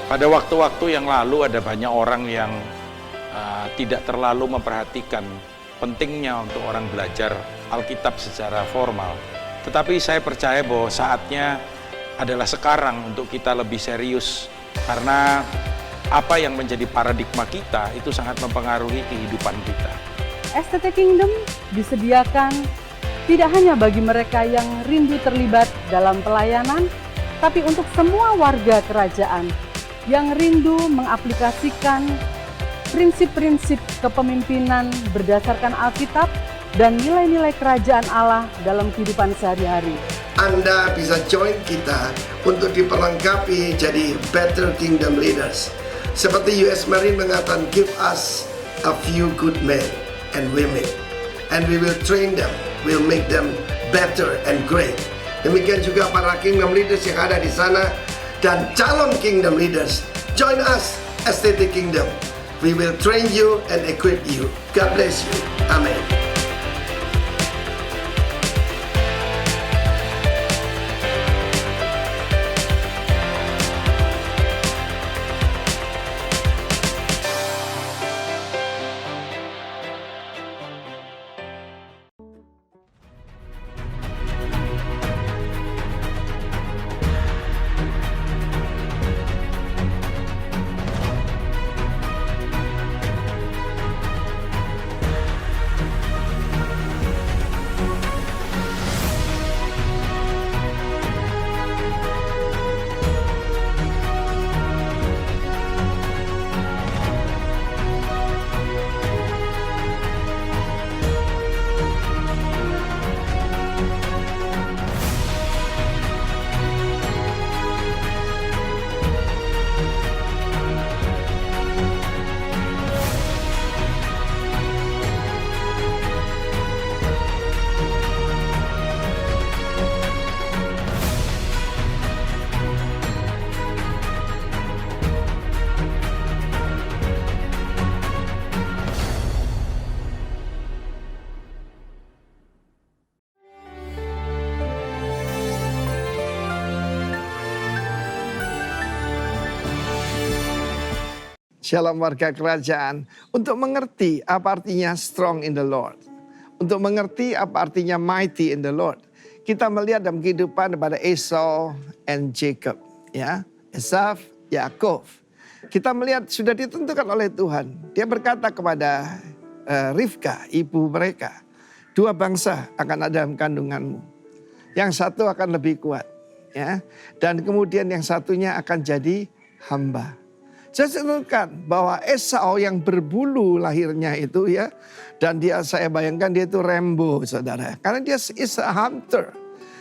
Pada waktu-waktu yang lalu ada banyak orang yang tidak terlalu memperhatikan pentingnya untuk orang belajar Alkitab secara formal. Tetapi saya percaya bahwa saatnya adalah sekarang untuk kita lebih serius. Karena apa yang menjadi paradigma kita itu sangat mempengaruhi kehidupan kita. STT Kingdom disediakan tidak hanya bagi mereka yang rindu terlibat dalam pelayanan, tapi untuk semua warga kerajaan yang rindu mengaplikasikan prinsip-prinsip kepemimpinan berdasarkan Alkitab dan nilai-nilai kerajaan Allah dalam kehidupan sehari-hari. Anda bisa join kita untuk diperlengkapi jadi Better Kingdom Leaders. Seperti US Marine mengatakan, give us a few good men and women, and we will train them, we'll make them better and great. Demikian juga para Kingdom Leaders yang ada di sana dan calon Kingdom Leaders. Join us, STT Kingdom. We will train you and equip you. God bless you. Amen. Shalom warga kerajaan, untuk mengerti apa artinya strong in the Lord, untuk mengerti apa artinya mighty in the Lord, kita melihat dalam kehidupan pada Esau and Jacob, ya, Esau, Yakov. Kita melihat sudah ditentukan oleh Tuhan. Dia berkata kepada Rivka, ibu mereka, dua bangsa akan ada dalam kandunganmu. Yang satu akan lebih kuat, ya, dan kemudian yang satunya akan jadi hamba. Saya tentukan bahwa Esau yang berbulu lahirnya itu, ya, dan saya bayangkan dia itu Rambo, saudara. Karena dia is a hunter,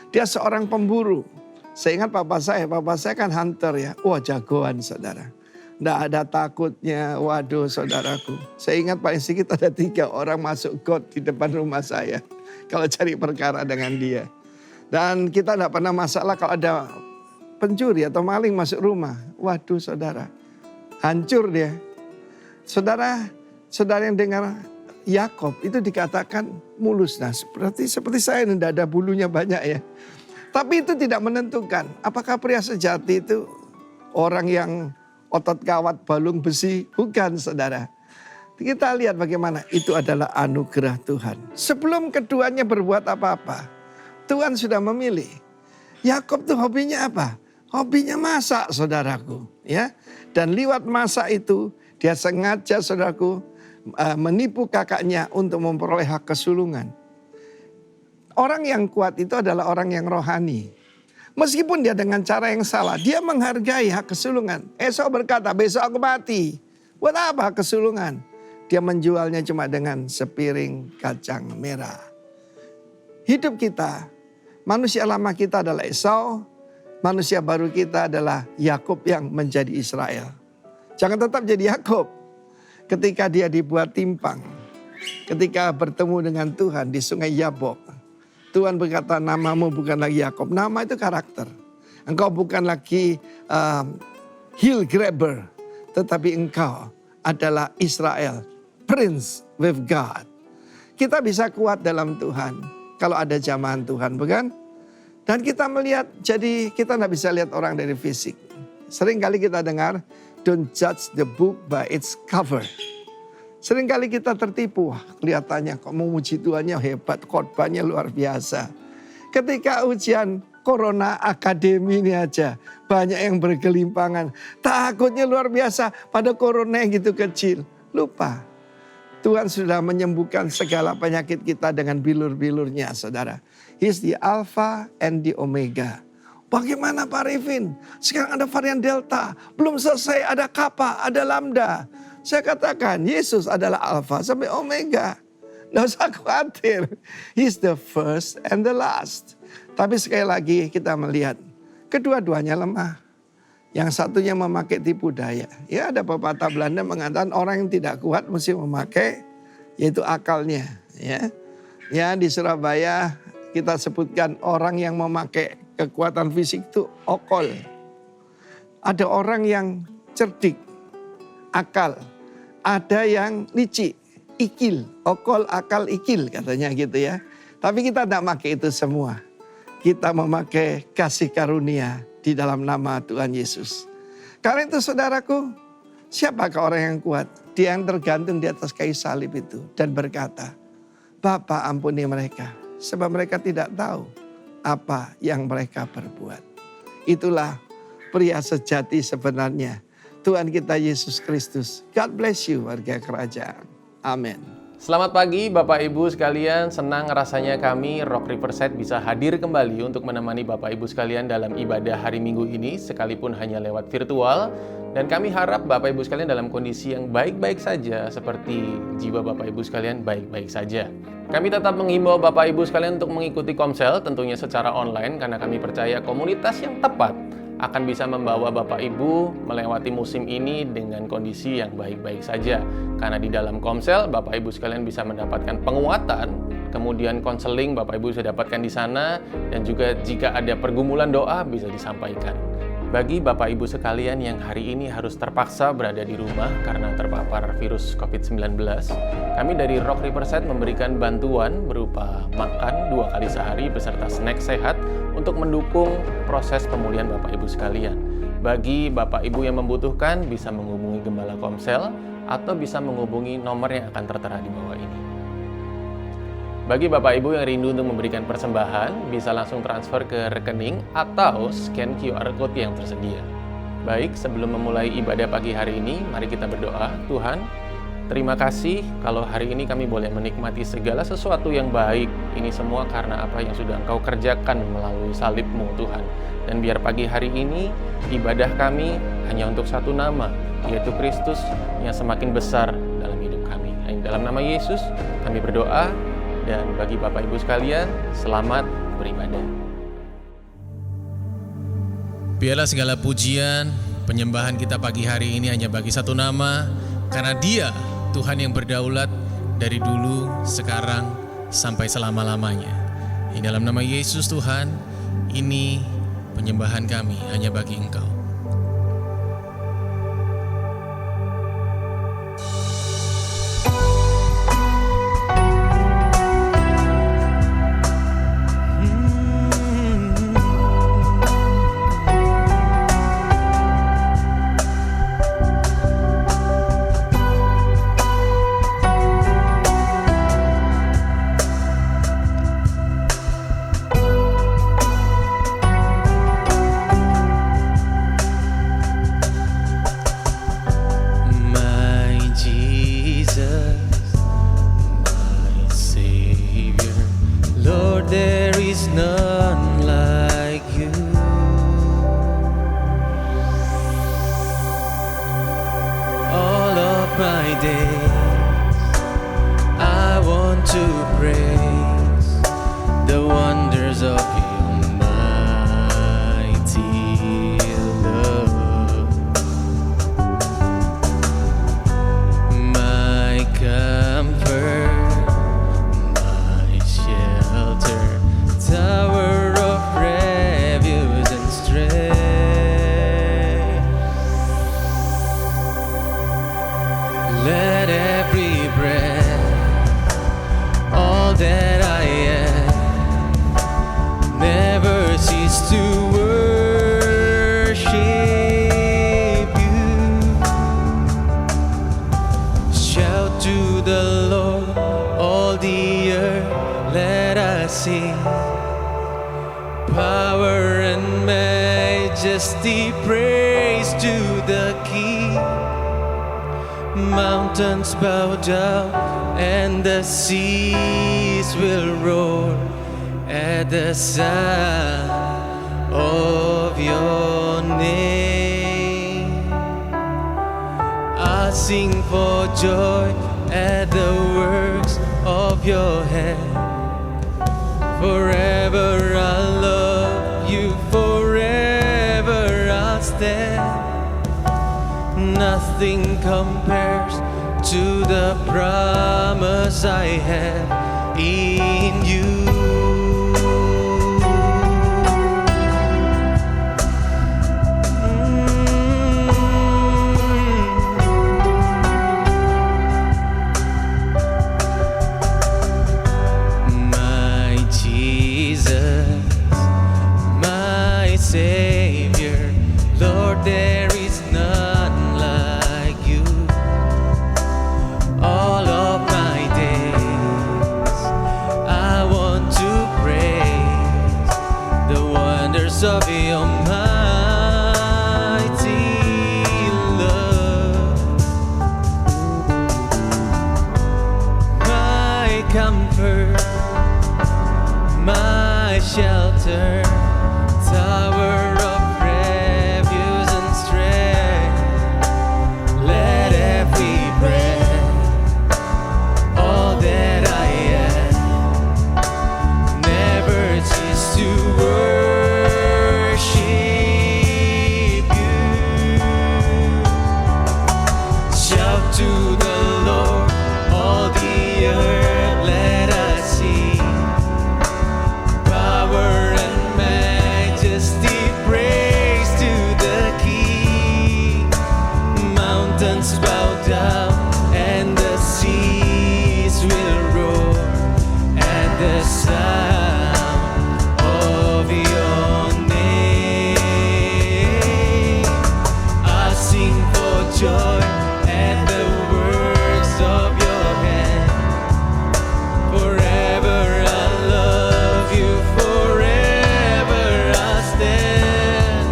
dia seorang pemburu. Saya ingat papa saya kan hunter, ya. Wah, jagoan, saudara. Nggak ada takutnya, waduh saudaraku. Saya ingat paling sedikit ada 3 orang masuk got di depan rumah saya. Kalau cari perkara dengan dia. Dan kita nggak pernah masalah kalau ada pencuri atau maling masuk rumah. Waduh saudara. Hancur dia. Saudara yang dengar Yakov itu dikatakan mulus. Nah seperti saya tidak ada bulunya banyak, ya. Tapi itu tidak menentukan apakah pria sejati itu orang yang otot kawat balung besi. Bukan, saudara. Kita lihat bagaimana itu adalah anugerah Tuhan. Sebelum keduanya berbuat apa-apa, Tuhan sudah memilih. Yakov tuh hobinya apa? Hobinya masak, saudaraku, ya. Dan lewat masak itu dia sengaja, saudaraku, menipu kakaknya untuk memperoleh hak kesulungan. Orang yang kuat itu adalah orang yang rohani. Meskipun dia dengan cara yang salah, dia menghargai hak kesulungan. Esau berkata, besok aku mati. Buat apa hak kesulungan? Dia menjualnya cuma dengan sepiring kacang merah. Hidup kita, manusia lama kita adalah Esau. Manusia baru kita adalah Yakub yang menjadi Israel. Jangan tetap jadi Yakub. Ketika dia dibuat timpang, ketika bertemu dengan Tuhan di sungai Yabok, Tuhan berkata, namamu bukan lagi Yakub. Nama itu karakter. Engkau bukan lagi heel grabber, tetapi engkau adalah Israel, prince with God. Kita bisa kuat dalam Tuhan kalau ada jamahan Tuhan, bukan? Dan kita melihat, jadi kita tidak bisa lihat orang dari fisik. Seringkali kita dengar, don't judge the book by its cover. Seringkali kita tertipu, wah kelihatannya kok memuji Tuhannya hebat, khotbahnya luar biasa. Ketika ujian corona akademi ini aja, banyak yang bergelimpangan. Takutnya luar biasa, pada corona yang gitu kecil. Lupa, Tuhan sudah menyembuhkan segala penyakit kita dengan bilur-bilurnya, saudara. He's the Alpha and the Omega. Bagaimana Pak Arifin? Sekarang ada varian Delta, belum selesai ada Kappa, ada Lambda. Saya katakan Yesus adalah Alpha sampai Omega. Nggak usah khawatir. He's the first and the last. Tapi sekali lagi kita melihat kedua-duanya lemah. Yang satunya memakai tipu daya. Ya ada pepatah Belanda mengatakan orang yang tidak kuat mesti memakai yaitu akalnya. Ya di Surabaya kita sebutkan orang yang memakai kekuatan fisik itu okol. Ada orang yang cerdik, akal. Ada yang licik, ikil. Okol, akal, ikil katanya gitu ya. Tapi kita tidak pakai itu semua. Kita memakai kasih karunia di dalam nama Tuhan Yesus. Karena itu saudaraku, siapakah orang yang kuat? Dia yang tergantung di atas kayu salib itu. Dan berkata, Bapa ampuni mereka. Sebab mereka tidak tahu apa yang mereka perbuat. Itulah pria sejati sebenarnya. Tuhan kita Yesus Kristus. God bless you warga kerajaan. Amin. Selamat pagi Bapak Ibu sekalian, senang rasanya kami Rock Riverside bisa hadir kembali untuk menemani Bapak Ibu sekalian dalam ibadah hari Minggu ini sekalipun hanya lewat virtual. Dan kami harap Bapak Ibu sekalian dalam kondisi yang baik-baik saja seperti jiwa Bapak Ibu sekalian baik-baik saja. Kami tetap menghimbau Bapak Ibu sekalian untuk mengikuti Komsel tentunya secara online karena kami percaya komunitas yang tepat akan bisa membawa Bapak Ibu melewati musim ini dengan kondisi yang baik-baik saja. Karena di dalam Komsel, Bapak Ibu sekalian bisa mendapatkan penguatan, kemudian konseling Bapak Ibu bisa dapatkan di sana, dan juga jika ada pergumulan doa bisa disampaikan. Bagi Bapak Ibu sekalian yang hari ini harus terpaksa berada di rumah karena terpapar virus COVID-19, kami dari Rock Riverside memberikan bantuan berupa makan 2 kali sehari beserta snack sehat untuk mendukung proses pemulihan Bapak Ibu sekalian. Bagi Bapak Ibu yang membutuhkan bisa menghubungi Gembala Komsel atau bisa menghubungi nomor yang akan tertera di bawah ini. Bagi Bapak Ibu yang rindu untuk memberikan persembahan, bisa langsung transfer ke rekening atau scan QR Code yang tersedia. Baik, sebelum memulai ibadah pagi hari ini, mari kita berdoa. Tuhan, terima kasih kalau hari ini kami boleh menikmati segala sesuatu yang baik. Ini semua karena apa yang sudah Engkau kerjakan melalui salib-Mu, Tuhan. Dan biar pagi hari ini, ibadah kami hanya untuk satu nama, yaitu Kristus yang semakin besar dalam hidup kami. Dalam nama Yesus, kami berdoa. Dan bagi Bapak Ibu sekalian, selamat beribadah. Biarlah segala pujian, penyembahan kita pagi hari ini hanya bagi satu nama, karena Dia Tuhan yang berdaulat dari dulu, sekarang, sampai selama-lamanya. Di dalam nama Yesus Tuhan, ini penyembahan kami hanya bagi Engkau. that I am. sing. Power and majesty, praise to the King. Mountains bow down and the seas will roar at the sound of your name. I sing for joy at the works of your hand. Forever I'll love you, forever I'll stand. Nothing compares to the promise I have in you. Savior, Lord, there is none like you. All of my days I want to praise the wonders of your mighty love. My comfort, my shelter, tower of refuge and strength. Let every breath, all that I am, never cease to worship you. Shout to the Lord, all the earth, let us sing. Power and majesty, praise to the King. Mountains bow down and the seas will roar at the sound of your name. I sing for joy at the works of your hand. Forever I love you, forever I'll stand.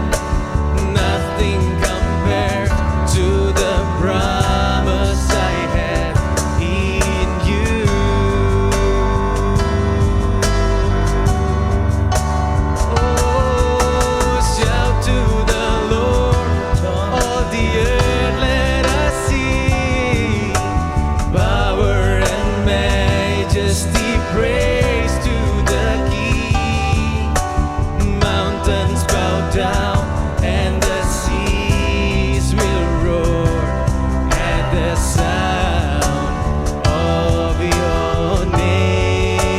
Nothing compares to the promise I have in you. Oh, shout to the Lord, all the earth, let us sing. Power and majesty, praise to the King. Mountains bow down and the seas will roar at the sound of your name.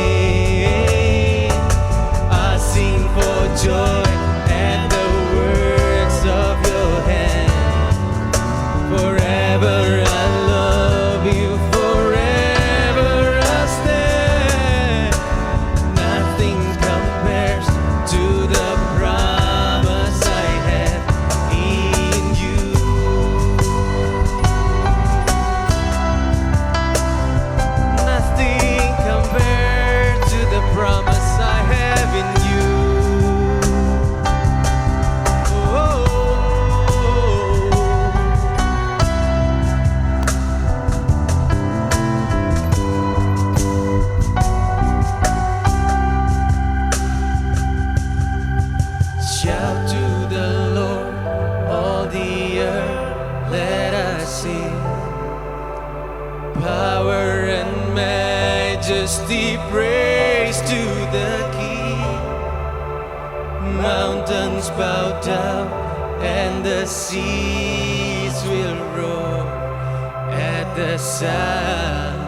I sing for joy at the works of your hand. Forever I love you, forever I'll stand. Nothing compares to the promise I have in you. Nothing compares to the promise I have in you. Oh. Shout to the Lord, all the earth, let us sing. Power and majesty, praise to the King. Mountains bow down and the seas will roar at the sound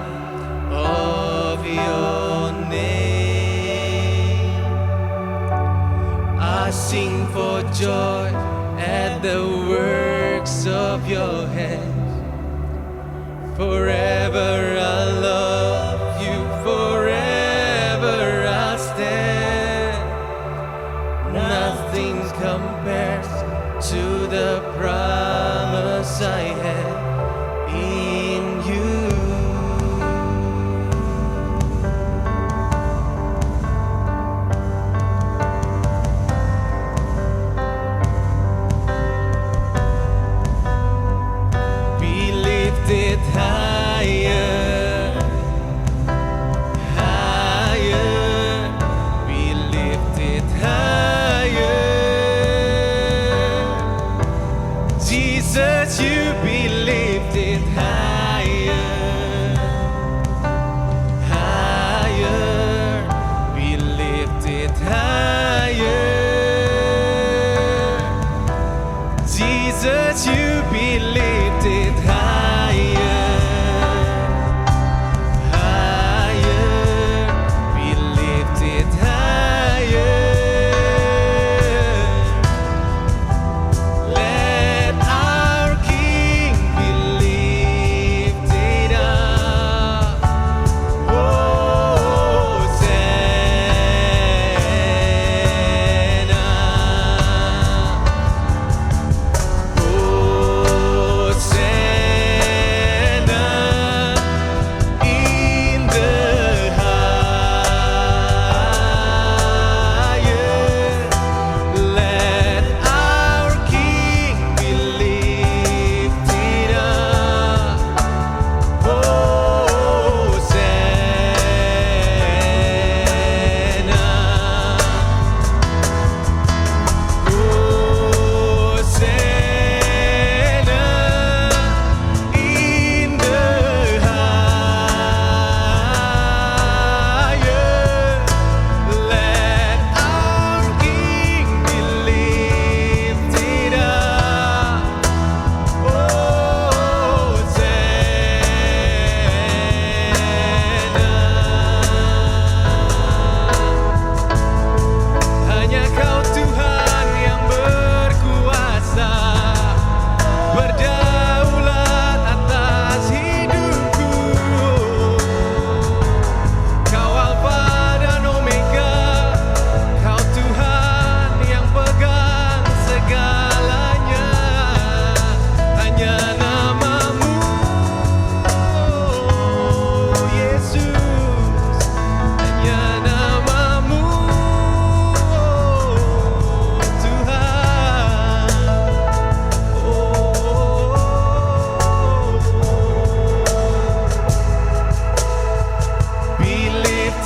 of your name. I sing for joy at the works of your hands. Forever I'll love you, forever I'll stand. Nothing compares to the promise I have in you.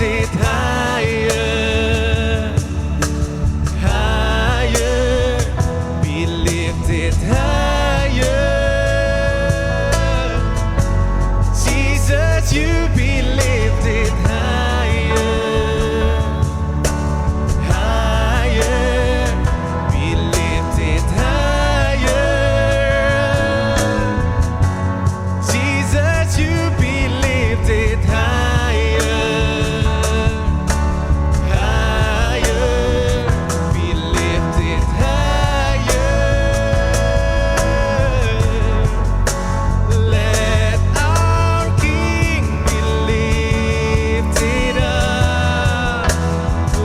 lifted higher, higher, be lifted higher. Jesus, you be lifted higher, higher, be lifted higher. Jesus, you be lifted higher, higher, be lifted higher. Let our King be lifted up.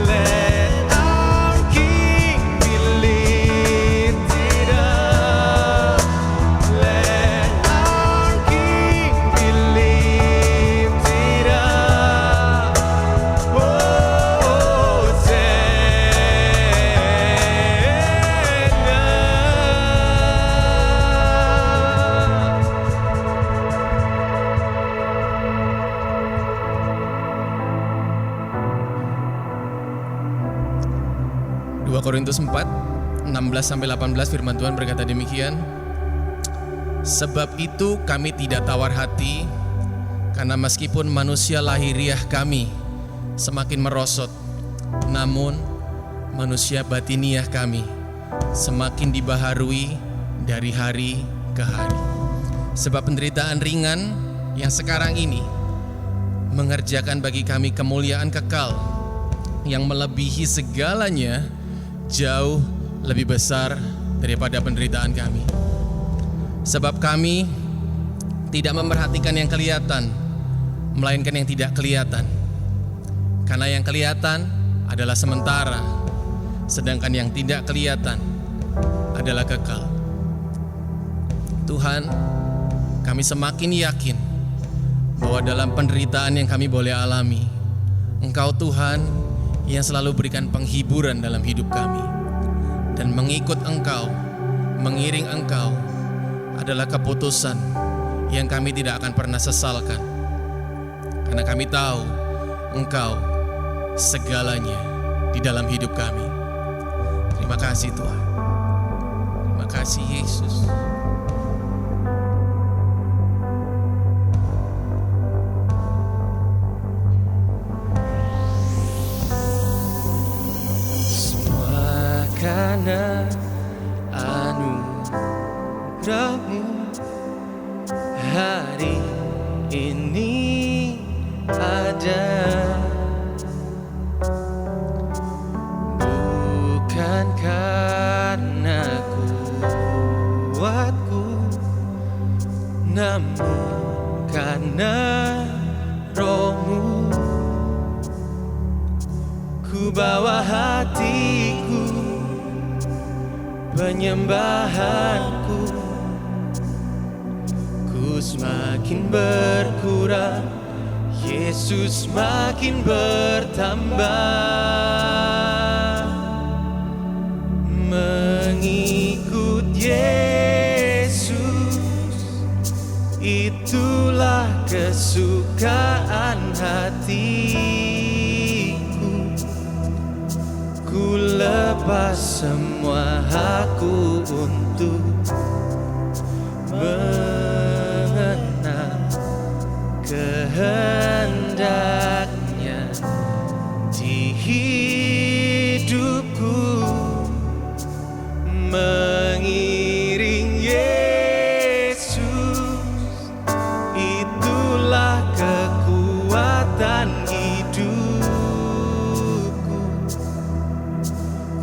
Let our King be lifted up. Let our King be lifted up. Oh, Hosanna. 2 Korintus 4, 16-18 firman Tuhan berkata demikian. Sebab itu kami tidak tawar hati, karena meskipun manusia lahiriah kami semakin merosot, namun manusia batiniah kami semakin dibaharui dari hari ke hari. Sebab penderitaan ringan yang sekarang ini mengerjakan bagi kami kemuliaan kekal yang melebihi segalanya, jauh lebih besar daripada penderitaan kami. Sebab kami tidak memperhatikan yang kelihatan, melainkan yang tidak kelihatan. Karena yang kelihatan adalah sementara, sedangkan yang tidak kelihatan adalah kekal. Tuhan, kami semakin yakin bahwa dalam penderitaan yang kami boleh alami, Engkau Tuhan yang selalu berikan penghiburan dalam hidup kami. Dan mengikut Engkau, mengiring Engkau adalah keputusan yang kami tidak akan pernah sesalkan. Karena kami tahu Engkau segalanya di dalam hidup kami. Terima kasih Tuhan. Terima kasih Yesus. Karena anugerah-Mu hari ini ada, bukan karena kuatku, namun karena Roh-Mu. Ku bawa hatiku, penyembahanku, ku semakin berkurang, Yesus makin bertambah. Mengikut Yesus, itulah kesukaan hatiku. Ku lepas semua hakku untuk mengenal kehendaknya di hidupku. Mengiring Yesus, itulah kekuatan hidupku.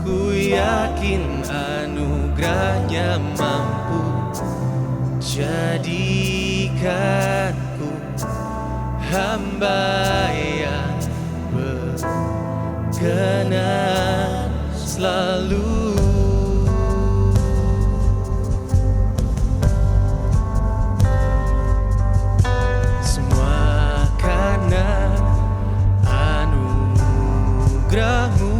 Ku yakin anugerah-Nya mampu jadikanku hamba yang berkenan selalu. Semua karena anugerah-Mu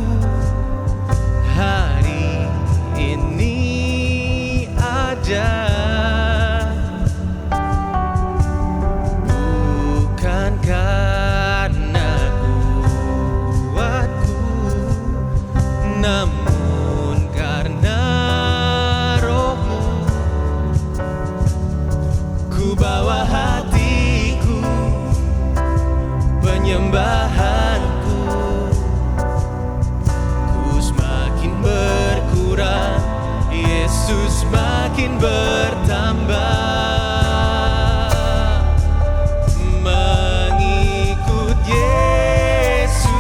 hari ini ada, bukan karena kuatku, persembahanku. Ku semakin berkurang, Yesus makin bertambah. Mengikut Yesus,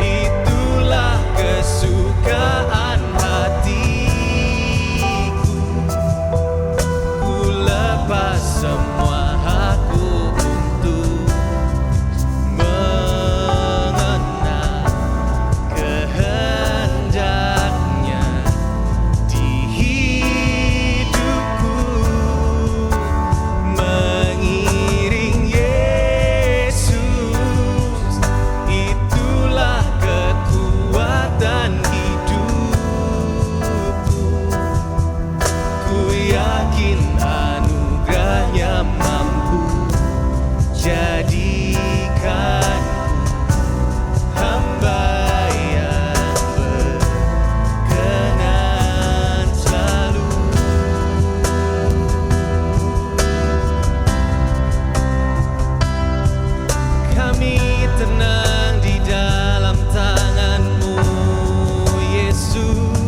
itulah kesukaan hatiku. Ku lepas semua hakku untuk mengenal kehendaknya di hidupku. Mengiring Yesus, itulah kekuatan hidupku. Ku yakin anugerahnya mampu jadikanku hamba yang berkenan selalu. Kami tenang di dalam tangan-Mu, Yesus,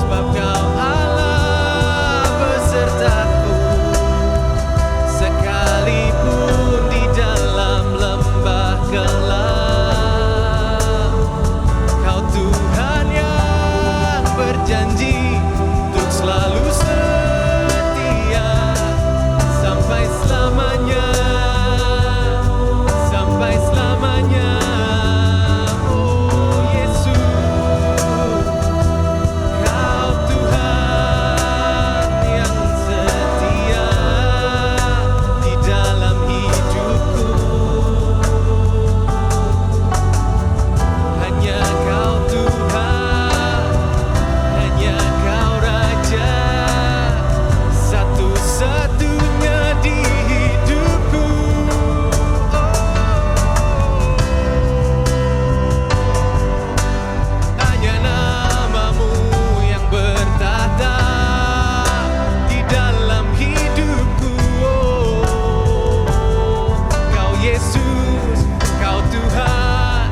sebab Kau Allah besertaku. Sekalipun di dalam lembah gelap, Kau Tuhan yang berjanji untuk selalu setia sampai selamanya, sampai selamanya. Oh Yesus, Kau Tuhan yang setia di dalam hidupku. Hanya Kau Tuhan, hanya Kau Raja, satu-satunya di hidupku. Hanya nama-Mu yang bertahta di dalam hidupku. Kau Yesus, Kau Tuhan,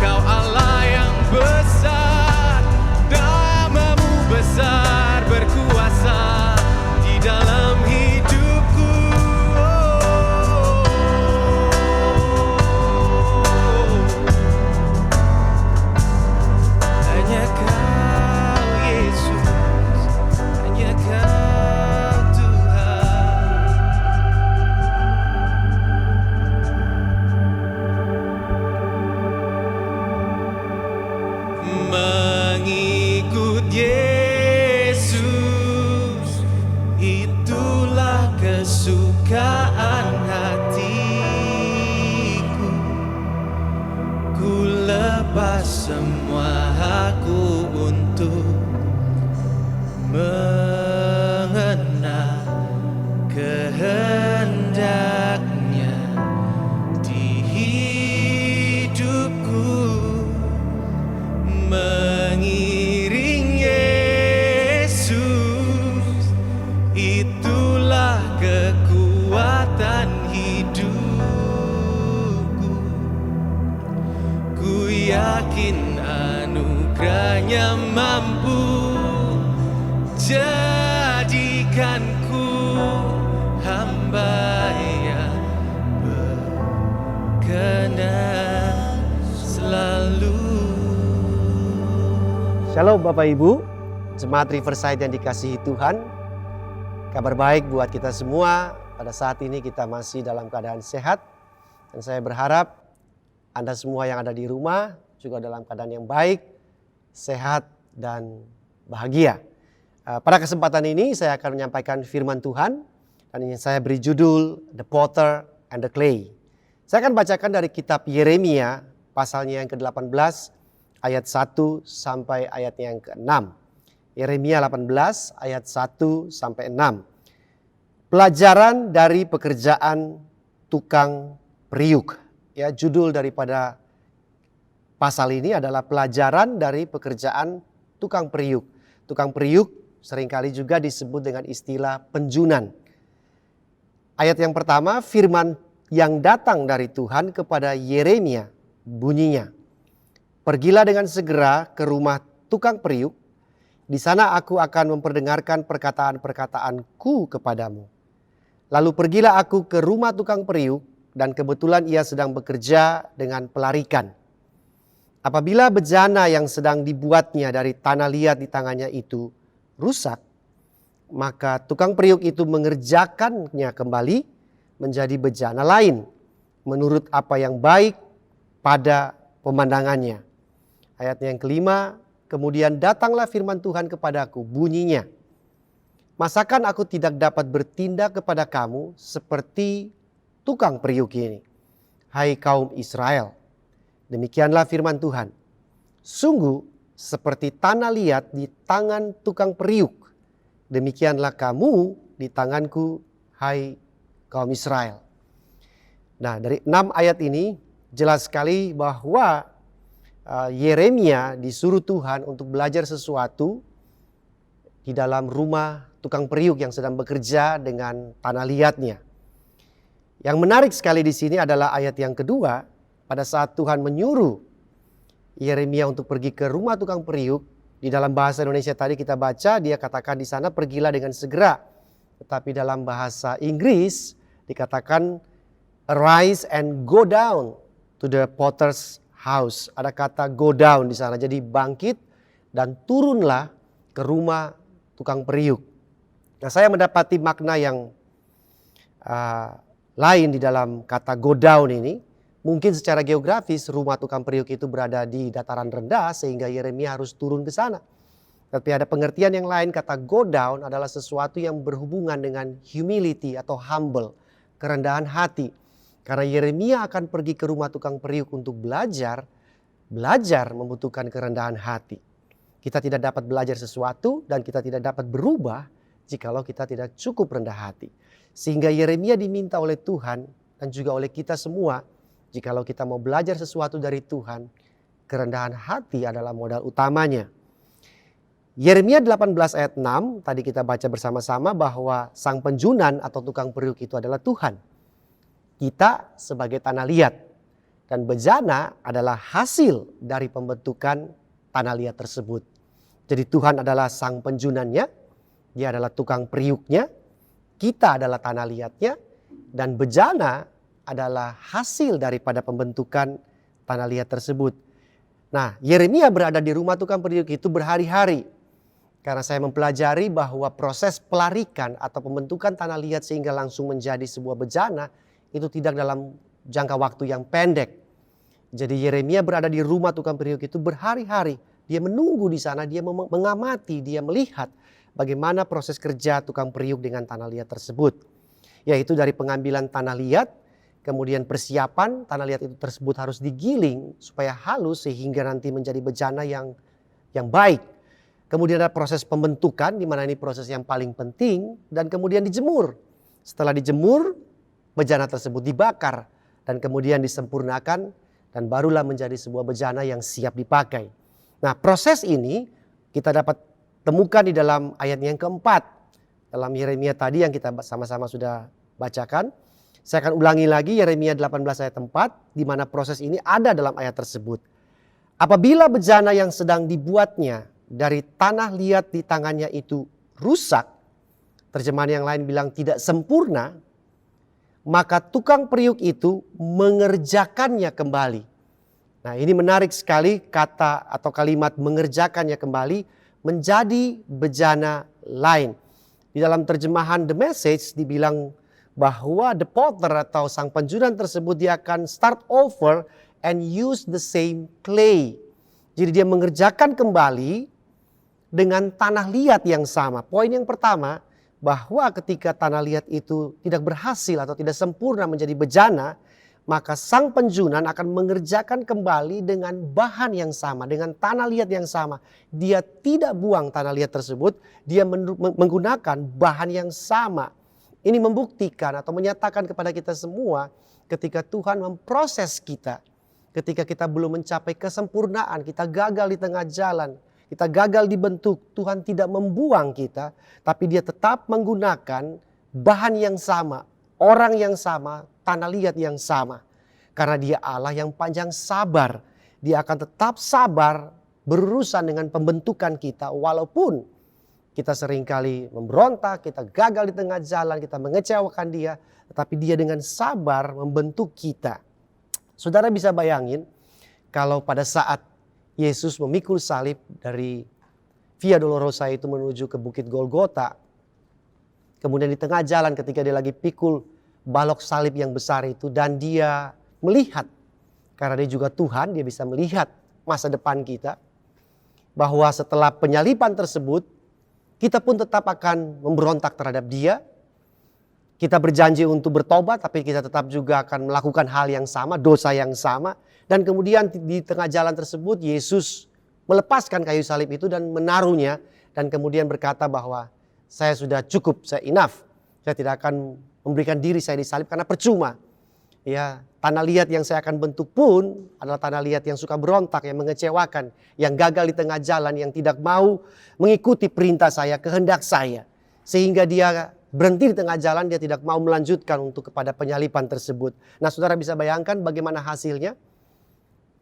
Kau Allah yang besar. Nama-Mu besar, berkuasa di dalam hidupku. Hanya Kau Yesus, hanya Kau Tuhan. Mengikut Yesus, itulah kesukaan hatiku. Ku lepas semua hakku untuk mengenal kehendaknya di hidupku. Mengiring Yesus, itulah kekuatan hidupku. Ku yakin anugerahnya mampu jadikanku hamba yang berkenan selalu. Shalom Bapak Ibu, Jemaat Riverside yang dikasihi Tuhan. Kabar baik buat kita semua, pada saat ini kita masih dalam keadaan sehat. Dan saya berharap Anda semua yang ada di rumah juga dalam keadaan yang baik, sehat dan bahagia. Pada kesempatan ini saya akan menyampaikan firman Tuhan dan ingin saya beri judul The Potter and the Clay. Saya akan bacakan dari kitab Yeremia pasalnya yang ke-18 ayat 1 sampai ayatnya yang ke-6. Yeremia 18 ayat 1 sampai 6. Pelajaran dari pekerjaan tukang periuk. Ya, judul daripada pasal ini adalah pelajaran dari pekerjaan tukang periuk. Tukang periuk seringkali juga disebut dengan istilah penjunan. Ayat yang pertama, firman yang datang dari Tuhan kepada Yeremia, bunyinya, "Pergilah dengan segera ke rumah tukang periuk, di sana aku akan memperdengarkan perkataan-perkataanku kepadamu. Lalu pergilah aku ke rumah tukang periuk, dan kebetulan ia sedang bekerja dengan pelarikan. Apabila bejana yang sedang dibuatnya dari tanah liat di tangannya itu rusak, maka tukang periuk itu mengerjakannya kembali menjadi bejana lain, menurut apa yang baik pada pemandangannya." Ayat yang kelima, "Kemudian datanglah firman Tuhan kepadaku, bunyinya, masakan aku tidak dapat bertindak kepada kamu seperti tukang periuk ini, hai kaum Israel? Demikianlah firman Tuhan, sungguh seperti tanah liat di tangan tukang periuk, demikianlah kamu di tanganku, hai kaum Israel." Nah, dari 6 ayat ini jelas sekali bahwa Yeremia disuruh Tuhan untuk belajar sesuatu di dalam rumah tukang periuk yang sedang bekerja dengan tanah liatnya. Yang menarik sekali di sini adalah ayat yang kedua, pada saat Tuhan menyuruh Yeremia untuk pergi ke rumah tukang periuk. Di dalam bahasa Indonesia tadi kita baca, dia katakan di sana pergilah dengan segera. Tetapi dalam bahasa Inggris dikatakan arise and go down to the potter's house. Ada kata go down di sana. Jadi bangkit dan turunlah ke rumah tukang periuk. Nah, saya mendapati makna yang lain di dalam kata go down ini. Mungkin secara geografis rumah tukang periuk itu berada di dataran rendah sehingga Yeremia harus turun ke sana. Tapi ada pengertian yang lain, kata go down adalah sesuatu yang berhubungan dengan humility atau humble, kerendahan hati. Karena Yeremia akan pergi ke rumah tukang periuk untuk belajar membutuhkan kerendahan hati. Kita tidak dapat belajar sesuatu dan kita tidak dapat berubah jikalau kita tidak cukup rendah hati. Sehingga Yeremia diminta oleh Tuhan dan juga oleh kita semua, jikalau kita mau belajar sesuatu dari Tuhan, kerendahan hati adalah modal utamanya. Yeremia 18 ayat 6, tadi kita baca bersama-sama bahwa sang penjunan atau tukang periuk itu adalah Tuhan. Kita sebagai tanah liat dan bejana adalah hasil dari pembentukan tanah liat tersebut. Jadi Tuhan adalah sang penjunannya, dia adalah tukang periuknya, kita adalah tanah liatnya, dan bejana adalah hasil daripada pembentukan tanah liat tersebut. Nah, Yeremia berada di rumah tukang periuk itu berhari-hari. Karena saya mempelajari bahwa proses pelarikan atau pembentukan tanah liat sehingga langsung menjadi sebuah bejana itu tidak dalam jangka waktu yang pendek. Jadi Yeremia berada di rumah tukang periuk itu berhari-hari. Dia menunggu di sana, dia mengamati, dia melihat bagaimana proses kerja tukang periuk dengan tanah liat tersebut. Yaitu dari pengambilan tanah liat, kemudian persiapan tanah liat itu tersebut harus digiling supaya halus sehingga nanti menjadi bejana yang baik. Kemudian ada proses pembentukan di mana ini proses yang paling penting, dan kemudian dijemur. Setelah dijemur, bejana tersebut dibakar dan kemudian disempurnakan dan barulah menjadi sebuah bejana yang siap dipakai. Nah, proses ini kita dapat temukan di dalam ayat yang keempat. Dalam Yeremia tadi yang kita sama-sama sudah bacakan. Saya akan ulangi lagi Yeremia 18 ayat 4 di mana proses ini ada dalam ayat tersebut. Apabila bejana yang sedang dibuatnya dari tanah liat di tangannya itu rusak, terjemahan yang lain bilang tidak sempurna, maka tukang periuk itu mengerjakannya kembali. Nah, ini menarik sekali kata atau kalimat mengerjakannya kembali menjadi bejana lain. Di dalam terjemahan The Message dibilang bahwa the potter atau sang penjunan tersebut dia akan start over and use the same clay. Jadi dia mengerjakan kembali dengan tanah liat yang sama. Poin yang pertama, bahwa ketika tanah liat itu tidak berhasil atau tidak sempurna menjadi bejana, maka sang penjunan akan mengerjakan kembali dengan bahan yang sama, dengan tanah liat yang sama. Dia tidak buang tanah liat tersebut, dia menggunakan bahan yang sama. Ini membuktikan atau menyatakan kepada kita semua ketika Tuhan memproses kita. Ketika kita belum mencapai kesempurnaan, kita gagal di tengah jalan, kita gagal dibentuk, Tuhan tidak membuang kita, tapi dia tetap menggunakan bahan yang sama, orang yang sama, tanah liat yang sama. Karena dia Allah yang panjang sabar. Dia akan tetap sabar berurusan dengan pembentukan kita walaupun kita seringkali memberontak, kita gagal di tengah jalan, kita mengecewakan dia. Tetapi dia dengan sabar membentuk kita. Saudara bisa bayangin kalau pada saat Yesus memikul salib dari Via Dolorosa itu menuju ke Bukit Golgota. Kemudian di tengah jalan ketika dia lagi pikul balok salib yang besar itu. Dan dia melihat, karena dia juga Tuhan, dia bisa melihat masa depan kita. Bahwa setelah penyaliban tersebut, kita pun tetap akan memberontak terhadap dia. Kita berjanji untuk bertobat, tapi kita tetap juga akan melakukan hal yang sama, dosa yang sama. Dan kemudian di tengah jalan tersebut, Yesus melepaskan kayu salib itu dan menaruhnya. Dan kemudian berkata bahwa saya sudah cukup, saya enough. Saya tidak akan memberikan diri saya disalib karena percuma. Ya, tanah liat yang saya akan bentuk pun adalah tanah liat yang suka berontak, yang mengecewakan, yang gagal di tengah jalan, yang tidak mau mengikuti perintah saya, kehendak saya. Sehingga dia berhenti di tengah jalan, dia tidak mau melanjutkan untuk kepada penyaliban tersebut. Nah, saudara bisa bayangkan bagaimana hasilnya?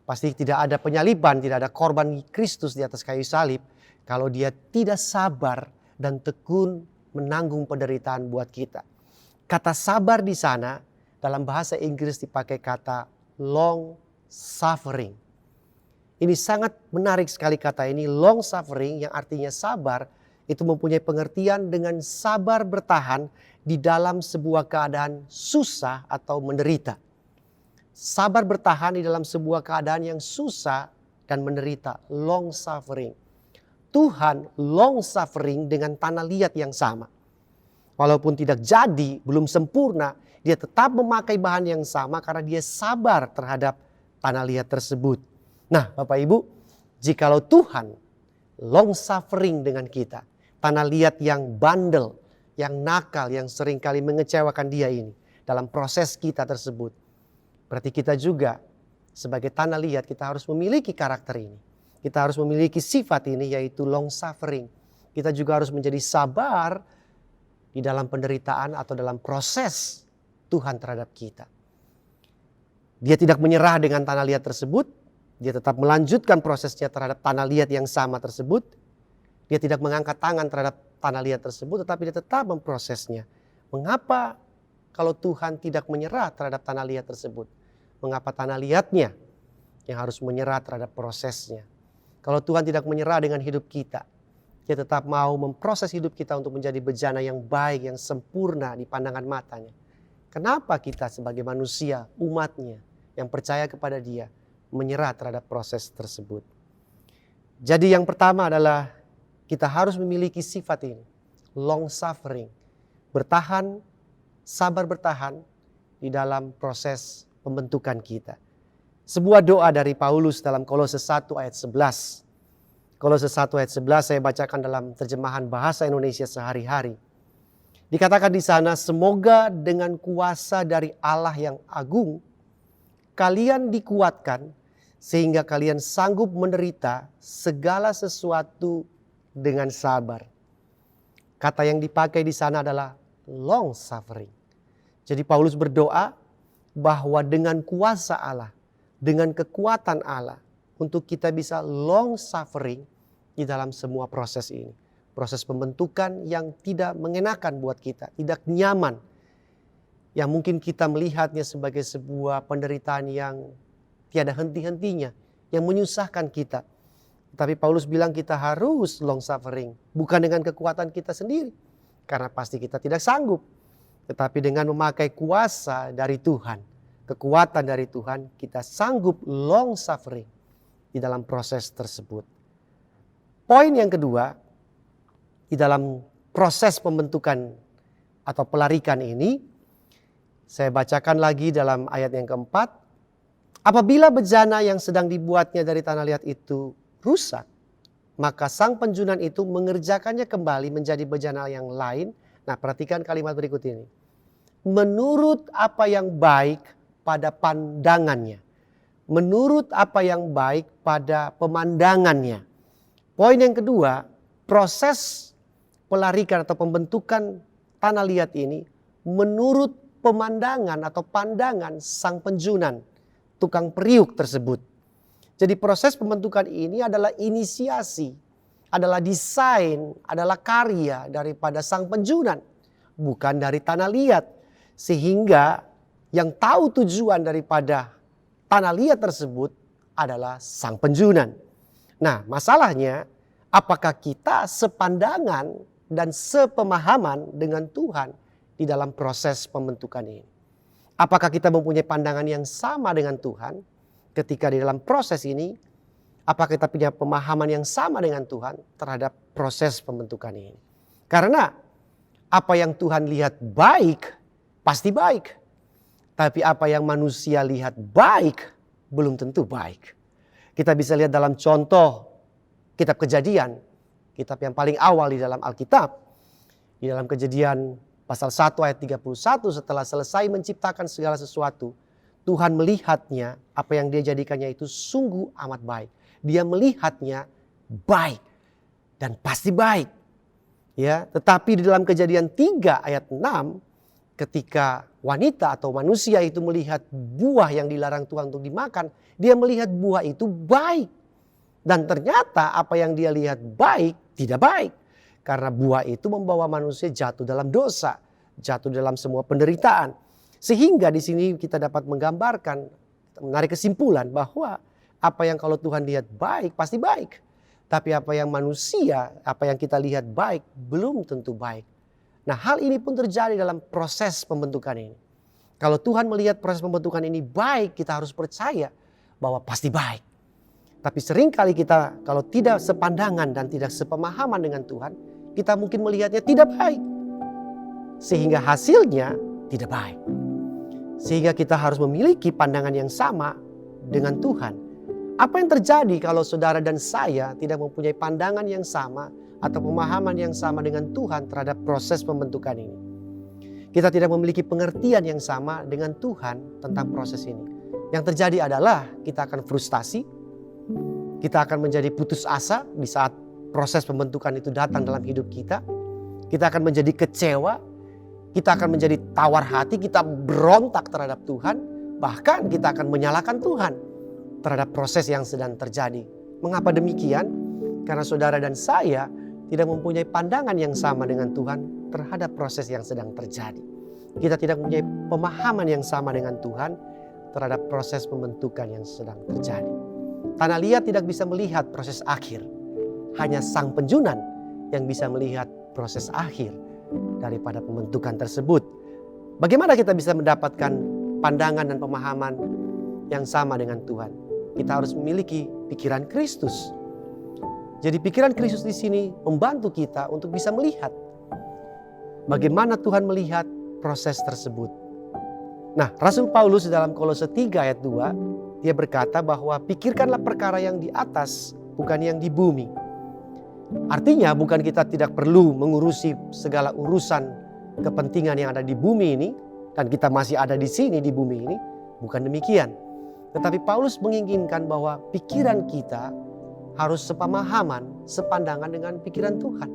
Pasti tidak ada penyaliban, tidak ada korban Kristus di atas kayu salib kalau dia tidak sabar dan tekun menanggung penderitaan buat kita. Kata sabar di sana dalam bahasa Inggris dipakai kata long suffering. Ini sangat menarik sekali kata ini, long suffering, yang artinya sabar. Itu mempunyai pengertian dengan sabar bertahan di dalam sebuah keadaan susah atau menderita. Sabar bertahan di dalam sebuah keadaan yang susah dan menderita, long suffering. Tuhan long suffering dengan tanah liat yang sama. Walaupun tidak jadi, belum sempurna, dia tetap memakai bahan yang sama karena dia sabar terhadap tanah liat tersebut. Nah, Bapak Ibu, jikalau Tuhan long suffering dengan kita, tanah liat yang bandel, yang nakal, yang seringkali mengecewakan dia ini dalam proses kita tersebut, berarti kita juga sebagai tanah liat kita harus memiliki karakter ini. Kita harus memiliki sifat ini, yaitu long suffering. Kita juga harus menjadi sabar di dalam penderitaan atau dalam proses Tuhan terhadap kita. Dia tidak menyerah dengan tanah liat tersebut. Dia tetap melanjutkan prosesnya terhadap tanah liat yang sama tersebut. Dia tidak mengangkat tangan terhadap tanah liat tersebut, tetapi dia tetap memprosesnya. Mengapa kalau Tuhan tidak menyerah terhadap tanah liat tersebut? Mengapa tanah liatnya yang harus menyerah terhadap prosesnya? Kalau Tuhan tidak menyerah dengan hidup kita, dia tetap mau memproses hidup kita untuk menjadi bejana yang baik, yang sempurna di pandangan matanya. Kenapa kita sebagai manusia, umatnya, yang percaya kepada dia, menyerah terhadap proses tersebut? Jadi yang pertama adalah kita harus memiliki sifat ini, long suffering, bertahan, sabar bertahan di dalam proses pembentukan kita. Sebuah doa dari Paulus dalam Kolose 1 ayat 11. Kolose 1 ayat 11 saya bacakan dalam terjemahan bahasa Indonesia sehari-hari. Dikatakan di sana, semoga dengan kuasa dari Allah yang agung, kalian dikuatkan sehingga kalian sanggup menderita segala sesuatu dengan sabar. Kata yang dipakai di sana adalah long suffering. Jadi Paulus berdoa bahwa dengan kuasa Allah, dengan kekuatan Allah, untuk kita bisa long suffering di dalam semua proses ini. Proses pembentukan yang tidak mengenakan buat kita, tidak nyaman. Yang mungkin kita melihatnya sebagai sebuah penderitaan yang tiada henti-hentinya, yang menyusahkan kita. Tapi Paulus bilang kita harus long suffering, bukan dengan kekuatan kita sendiri. Karena pasti kita tidak sanggup. Tetapi dengan memakai kuasa dari Tuhan, kekuatan dari Tuhan, kita sanggup long suffering di dalam proses tersebut. Poin yang kedua, di dalam proses pembentukan atau pelarikan ini, saya bacakan lagi dalam ayat yang keempat. Apabila bejana yang sedang dibuatnya dari tanah liat itu rusak, maka sang penjunan itu mengerjakannya kembali menjadi bejana yang lain. Nah, perhatikan kalimat berikut ini. Menurut apa yang baik pada pandangannya. Menurut apa yang baik pada pemandangannya. Poin yang kedua, proses pelarikan atau pembentukan tanah liat ini menurut pemandangan atau pandangan sang penjunan, tukang periuk tersebut. Jadi proses pembentukan ini adalah inisiasi, adalah desain, adalah karya daripada sang penjunan, bukan dari tanah liat. Sehingga yang tahu tujuan daripada tanah liat tersebut adalah sang penjunan. Nah, masalahnya apakah kita sepandangan dan sepemahaman dengan Tuhan di dalam proses pembentukan ini? Apakah kita mempunyai pandangan yang sama dengan Tuhan ketika di dalam proses ini? Apakah kita punya pemahaman yang sama dengan Tuhan terhadap proses pembentukan ini? Karena apa yang Tuhan lihat baik, pasti baik. Tapi apa yang manusia lihat baik, belum tentu baik. Kita bisa lihat dalam contoh kitab Kejadian, kitab yang paling awal di dalam Alkitab. Di dalam Kejadian pasal 1 ayat 31, setelah selesai menciptakan segala sesuatu, Tuhan melihatnya, apa yang dia jadikannya itu sungguh amat baik. Dia melihatnya baik dan pasti baik. Ya, tetapi di dalam Kejadian 3 ayat 6, ketika wanita atau manusia itu melihat buah yang dilarang Tuhan untuk dimakan, dia melihat buah itu baik. Dan ternyata apa yang dia lihat baik tidak baik. Karena buah itu membawa manusia jatuh dalam dosa, jatuh dalam semua penderitaan. Sehingga di sini kita dapat menggambarkan, menarik kesimpulan bahwa apa yang kalau Tuhan lihat baik pasti baik. Tapi apa yang manusia, apa yang kita lihat baik belum tentu baik. Nah, hal ini pun terjadi dalam proses pembentukan ini. Kalau Tuhan melihat proses pembentukan ini baik, kita harus percaya bahwa pasti baik. Tapi seringkali kita kalau tidak sepandangan dan tidak sepemahaman dengan Tuhan, kita mungkin melihatnya tidak baik. Sehingga hasilnya tidak baik. Sehingga kita harus memiliki pandangan yang sama dengan Tuhan. Apa yang terjadi kalau saudara dan saya tidak mempunyai pandangan yang sama atau pemahaman yang sama dengan Tuhan terhadap proses pembentukan ini? Kita tidak memiliki pengertian yang sama dengan Tuhan tentang proses ini. Yang terjadi adalah kita akan frustasi, kita akan menjadi putus asa di saat proses pembentukan itu datang dalam hidup kita. Kita akan menjadi kecewa, kita akan menjadi tawar hati, kita berontak terhadap Tuhan. Bahkan kita akan menyalahkan Tuhan terhadap proses yang sedang terjadi. Mengapa demikian? Karena saudara dan saya tidak mempunyai pandangan yang sama dengan Tuhan terhadap proses yang sedang terjadi. Kita tidak mempunyai pemahaman yang sama dengan Tuhan terhadap proses pembentukan yang sedang terjadi. Tanah liat tidak bisa melihat proses akhir. Hanya sang penjunan yang bisa melihat proses akhir daripada pembentukan tersebut. Bagaimana kita bisa mendapatkan pandangan dan pemahaman yang sama dengan Tuhan? Kita harus memiliki pikiran Kristus. Jadi pikiran Kristus di sini membantu kita untuk bisa melihat bagaimana Tuhan melihat proses tersebut. Nah, Rasul Paulus dalam Kolose 3 ayat 2, dia berkata bahwa pikirkanlah perkara yang di atas, bukan yang di bumi. Artinya bukan kita tidak perlu mengurusi segala urusan kepentingan yang ada di bumi ini, dan kita masih ada di sini di bumi ini, bukan demikian. Tetapi Paulus menginginkan bahwa pikiran kita harus sepemahaman, sepandangan dengan pikiran Tuhan.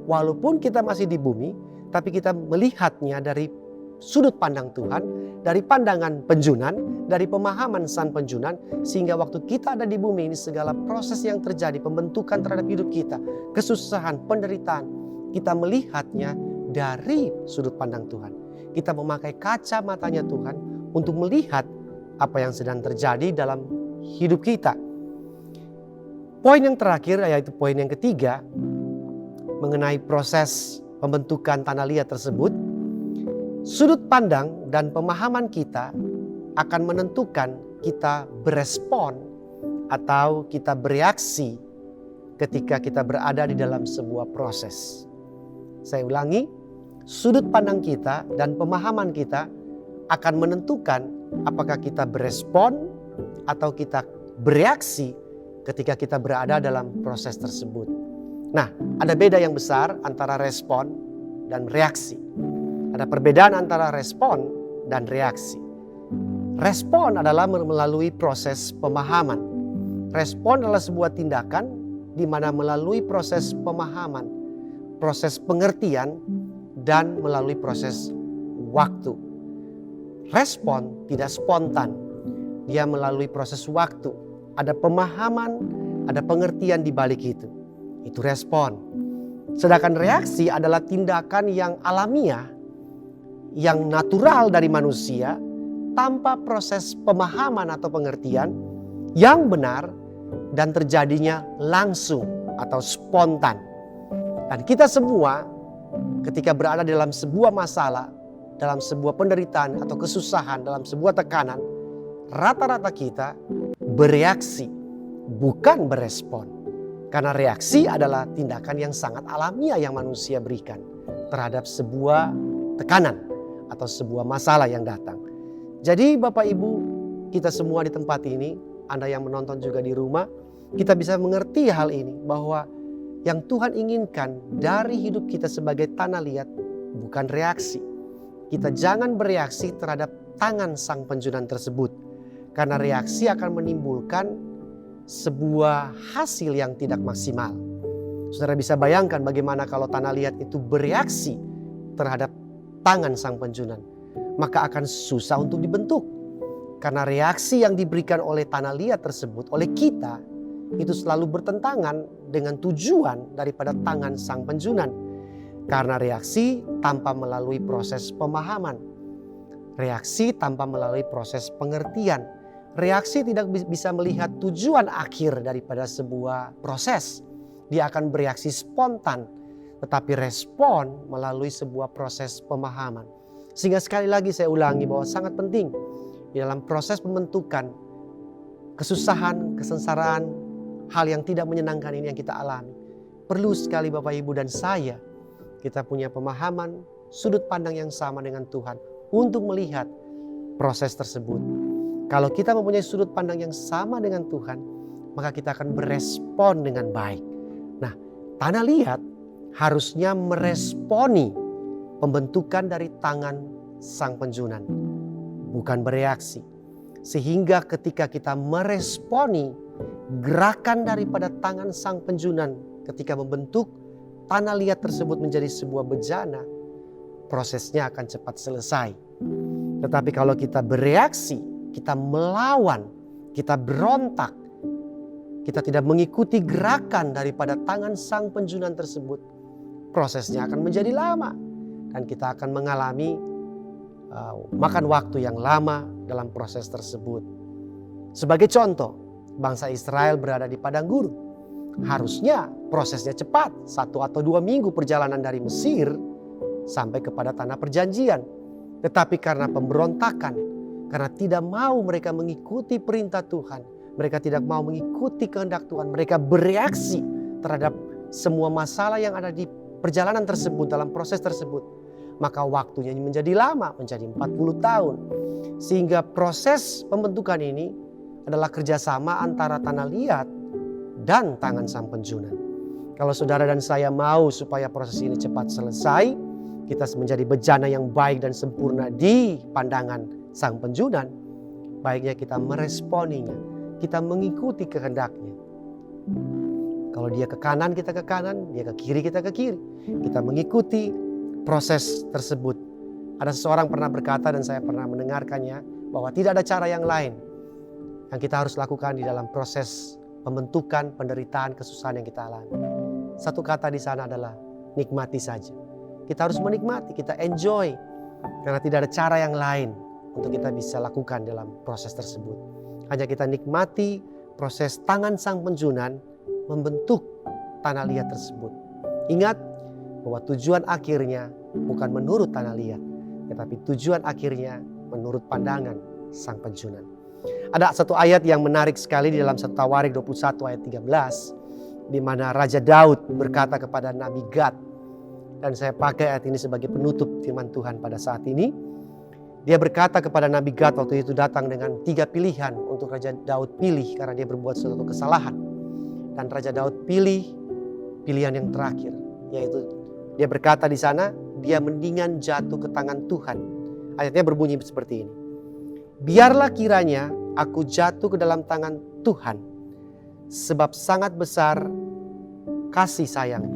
Walaupun kita masih di bumi, tapi kita melihatnya dari sudut pandang Tuhan, dari pandangan penjunan, dari pemahaman sang penjunan, sehingga waktu kita ada di bumi ini segala proses yang terjadi, pembentukan terhadap hidup kita, kesusahan, penderitaan, kita melihatnya dari sudut pandang Tuhan. Kita memakai kacamatanya Tuhan untuk melihat apa yang sedang terjadi dalam hidup kita. Poin yang terakhir, yaitu poin yang ketiga, mengenai proses pembentukan tanah liat tersebut. Sudut pandang dan pemahaman kita akan menentukan kita berespon atau kita bereaksi ketika kita berada di dalam sebuah proses. Saya ulangi, sudut pandang kita dan pemahaman kita akan menentukan apakah kita berespon atau kita bereaksi ketika kita berada dalam proses tersebut. Nah, ada beda yang besar antara respon dan reaksi. Ada perbedaan antara respon dan reaksi. Respon adalah melalui proses pemahaman. Respon adalah sebuah tindakan di mana melalui proses pemahaman, proses pengertian, dan melalui proses waktu. respon tidak spontan. Dia melalui proses waktu. Ada pemahaman, ada pengertian di balik itu. Itu respon. Sedangkan reaksi adalah tindakan yang alamiah, yang natural dari manusia, tanpa proses pemahaman atau pengertian yang benar dan terjadinya langsung atau spontan. Dan kita semua ketika berada dalam sebuah masalah, dalam sebuah penderitaan atau kesusahan, dalam sebuah tekanan, rata-rata kita bereaksi, bukan berespon. Karena reaksi adalah tindakan yang sangat alamiah yang manusia berikan terhadap sebuah tekanan atau sebuah masalah yang datang. Jadi Bapak Ibu, kita semua di tempat ini, Anda yang menonton juga di rumah, kita bisa mengerti hal ini bahwa yang Tuhan inginkan dari hidup kita sebagai tanah liat bukan reaksi. Kita jangan bereaksi terhadap tangan sang penjunan tersebut. Karena reaksi akan menimbulkan sebuah hasil yang tidak maksimal. Saudara bisa bayangkan bagaimana kalau tanah liat itu bereaksi terhadap tangan sang penjunan. Maka akan susah untuk dibentuk. Karena reaksi yang diberikan oleh tanah liat tersebut, oleh kita, itu selalu bertentangan dengan tujuan daripada tangan sang penjunan. Karena reaksi tanpa melalui proses pemahaman. Reaksi tanpa melalui proses pengertian. Reaksi tidak bisa melihat tujuan akhir daripada sebuah proses. Dia akan bereaksi spontan. Tetapi respon melalui sebuah proses pemahaman. Sehingga sekali lagi saya ulangi bahwa sangat penting di dalam proses pembentukan kesusahan, kesengsaraan, hal yang tidak menyenangkan ini yang kita alami. Perlu sekali Bapak Ibu dan saya, kita punya pemahaman, sudut pandang yang sama dengan Tuhan untuk melihat proses tersebut. Kalau kita mempunyai sudut pandang yang sama dengan Tuhan, maka kita akan berespon dengan baik. Nah, tanah liat harusnya meresponi pembentukan dari tangan sang penjunan, bukan bereaksi. Sehingga ketika kita meresponi gerakan daripada tangan sang penjunan ketika membentuk tanah liat tersebut menjadi sebuah bejana, prosesnya akan cepat selesai. Tetapi kalau kita bereaksi, kita melawan, kita berontak, kita tidak mengikuti gerakan daripada tangan sang penjunan tersebut, prosesnya akan menjadi lama. Dan kita akan mengalami makan waktu yang lama dalam proses tersebut. Sebagai contoh, bangsa Israel berada di padang gurun. Harusnya prosesnya cepat, 1 atau 2 minggu perjalanan dari Mesir sampai kepada tanah perjanjian. Tetapi karena pemberontakan, karena tidak mau mereka mengikuti perintah Tuhan, mereka tidak mau mengikuti kehendak Tuhan, mereka bereaksi terhadap semua masalah yang ada di perjalanan tersebut, dalam proses tersebut. Maka waktunya menjadi lama, menjadi 40 tahun. Sehingga proses pembentukan ini adalah kerjasama antara tanah liat dan tangan sang penjunan. Kalau saudara dan saya mau supaya proses ini cepat selesai, kita menjadi bejana yang baik dan sempurna di pandangan sang penjunan, baiknya kita meresponinya, kita mengikuti kehendaknya. Kalau dia ke kanan, kita ke kanan, dia ke kiri, kita ke kiri. Kita mengikuti proses tersebut. Ada seseorang pernah berkata dan saya pernah mendengarkannya bahwa tidak ada cara yang lain yang kita harus lakukan di dalam proses pembentukan penderitaan kesusahan yang kita alami. Satu kata di sana adalah nikmati saja. Kita harus menikmati, kita enjoy, karena tidak ada cara yang lain untuk kita bisa lakukan dalam proses tersebut. Hanya kita nikmati proses tangan sang penjunan membentuk tanah liat tersebut. Ingat bahwa tujuan akhirnya bukan menurut tanah liat, tetapi tujuan akhirnya menurut pandangan sang penjunan. Ada satu ayat yang menarik sekali di dalam 1 Tawarik 21 ayat 13, di mana Raja Daud berkata kepada Nabi Gad, dan saya pakai ayat ini sebagai penutup firman Tuhan pada saat ini. Dia berkata kepada Nabi Gad waktu itu datang dengan 3 pilihan untuk Raja Daud pilih karena dia berbuat suatu kesalahan. Dan Raja Daud pilih pilihan yang terakhir, yaitu dia berkata di sana, dia mendingan jatuh ke tangan Tuhan. Ayatnya berbunyi seperti ini. Biarlah kiranya aku jatuh ke dalam tangan Tuhan, sebab sangat besar kasih sayangnya.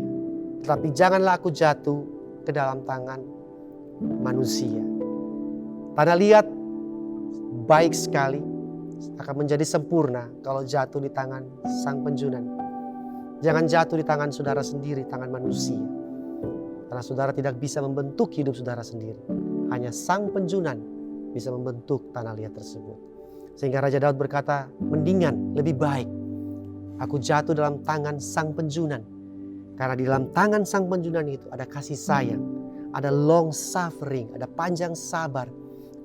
Tetapi janganlah aku jatuh ke dalam tangan manusia. Tanah liat baik sekali, akan menjadi sempurna kalau jatuh di tangan Sang Penjunan. Jangan jatuh di tangan saudara sendiri, tangan manusia. Karena saudara tidak bisa membentuk hidup saudara sendiri. Hanya Sang Penjunan bisa membentuk tanah liat tersebut. Sehingga Raja Daud berkata, mendingan, lebih baik aku jatuh dalam tangan Sang Penjunan. Karena di dalam tangan Sang Penjunan itu ada kasih sayang, ada long suffering, ada panjang sabar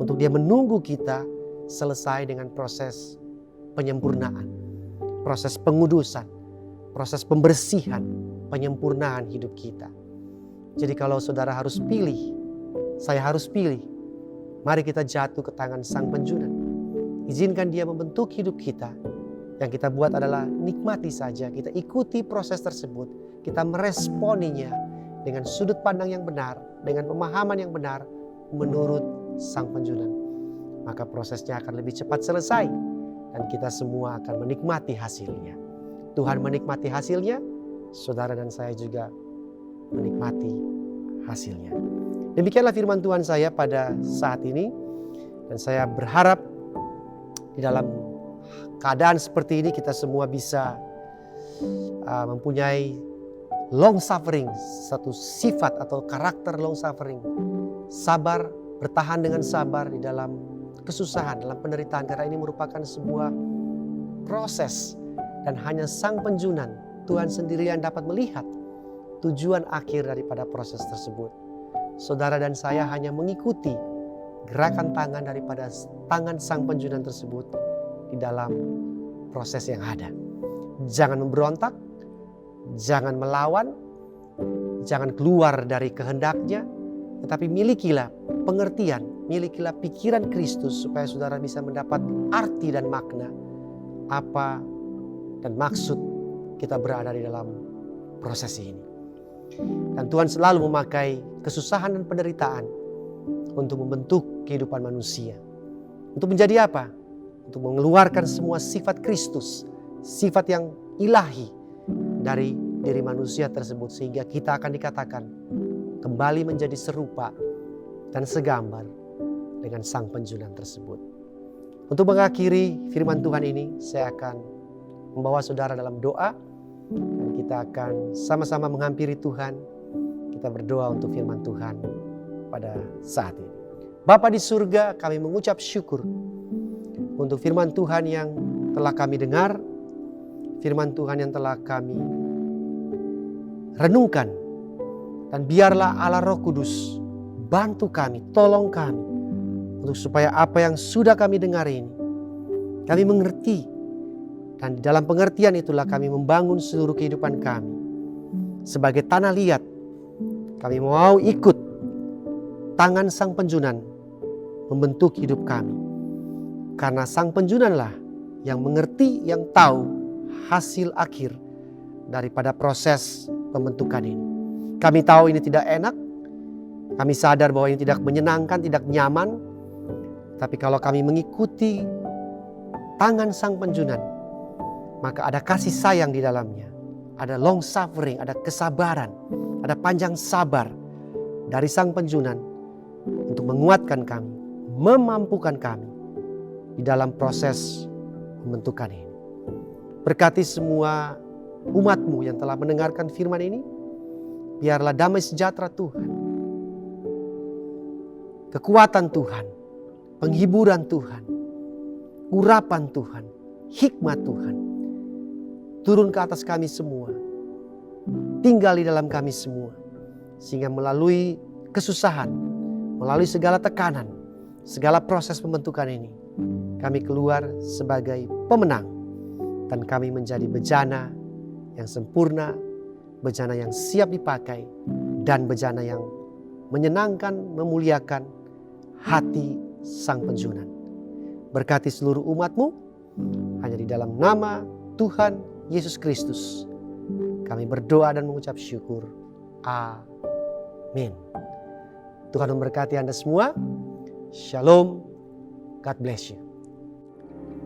untuk dia menunggu kita selesai dengan proses penyempurnaan, proses pengudusan, proses pembersihan, penyempurnaan hidup kita. Jadi kalau saudara harus pilih, saya harus pilih, mari kita jatuh ke tangan Sang Penjunan. Izinkan dia membentuk hidup kita. Yang kita buat adalah nikmati saja, kita ikuti proses tersebut, kita meresponinya dengan sudut pandang yang benar, dengan pemahaman yang benar menurut Sang Penjunan. Maka prosesnya akan lebih cepat selesai dan kita semua akan menikmati hasilnya. Tuhan menikmati hasilnya, saudara dan saya juga menikmati hasilnya. Demikianlah firman Tuhan saya pada saat ini, dan saya berharap di dalam keadaan seperti ini kita semua bisa mempunyai long suffering, satu sifat atau karakter long suffering, sabar, bertahan dengan sabar di dalam kesusahan, dalam penderitaan, karena ini merupakan sebuah proses dan hanya Sang Penjunan, Tuhan sendiri yang dapat melihat tujuan akhir daripada proses tersebut. Saudara dan saya hanya mengikuti gerakan tangan daripada tangan Sang Penjunan tersebut di dalam proses yang ada. Jangan memberontak, jangan melawan, jangan keluar dari kehendaknya, tetapi milikilah pengertian, milikilah pikiran Kristus supaya saudara bisa mendapat arti dan makna apa dan maksud kita berada di dalam proses ini. Dan Tuhan selalu memakai kesusahan dan penderitaan untuk membentuk kehidupan manusia. Untuk menjadi apa? Untuk mengeluarkan semua sifat Kristus, sifat yang ilahi dari diri manusia tersebut, sehingga kita akan dikatakan kembali menjadi serupa dan segambar dengan Sang Penjunan tersebut. Untuk mengakhiri firman Tuhan ini, saya akan membawa saudara dalam doa dan kita akan sama-sama menghampiri Tuhan. Kita berdoa untuk firman Tuhan pada saat ini. Bapa di surga, kami mengucap syukur untuk firman Tuhan yang telah kami dengar, firman Tuhan yang telah kami renungkan. Dan biarlah Allah Roh Kudus bantu kami, tolong kami untuk supaya apa yang sudah kami dengar ini kami mengerti, dan di dalam pengertian itulah kami membangun seluruh kehidupan kami sebagai tanah liat. Kami mau ikut tangan Sang Penjunan membentuk hidup kami, karena Sang Penjunanlah yang mengerti, yang tahu hasil akhir daripada proses pembentukan ini. Kami tahu ini tidak enak, kami sadar bahwa ini tidak menyenangkan, tidak nyaman. Tapi kalau kami mengikuti tangan Sang Penjunan, maka ada kasih sayang di dalamnya, ada long suffering, ada kesabaran, ada panjang sabar dari Sang Penjunan untuk menguatkan kami, memampukan kami di dalam proses pembentukan ini. Berkati semua umat-Mu yang telah mendengarkan firman ini. Biarlah damai sejahtera Tuhan, kekuatan Tuhan, penghiburan Tuhan, urapan Tuhan, hikmat Tuhan turun ke atas kami semua, tinggal di dalam kami semua, sehingga melalui kesusahan, melalui segala tekanan, segala proses pembentukan ini, kami keluar sebagai pemenang, dan kami menjadi bejana yang sempurna, bejana yang siap dipakai, dan bejana yang menyenangkan, memuliakan hati Sang Penjunan. Berkati seluruh umat-Mu, hanya di dalam nama Tuhan Yesus Kristus kami berdoa dan mengucap syukur. Amin. Tuhan memberkati Anda semua. Shalom. God bless you.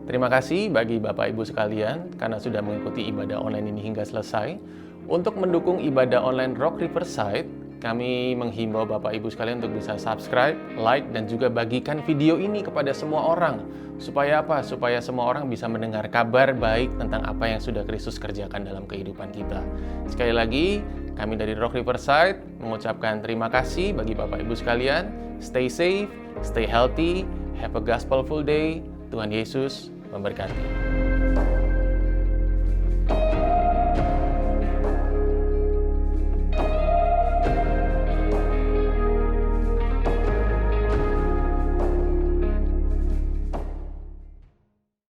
Terima kasih bagi Bapak Ibu sekalian karena sudah mengikuti ibadah online ini hingga selesai. Untuk mendukung ibadah online Rock Riverside, Kami menghimbau Bapak Ibu sekalian untuk bisa subscribe, like, dan juga bagikan video ini kepada semua orang. Supaya apa? Supaya semua orang bisa mendengar kabar baik tentang apa yang sudah Kristus kerjakan dalam kehidupan kita. Sekali lagi, kami dari Rock Riverside mengucapkan terima kasih bagi Bapak Ibu sekalian. Stay safe, stay healthy, have a gospelful day. Tuhan Yesus memberkati.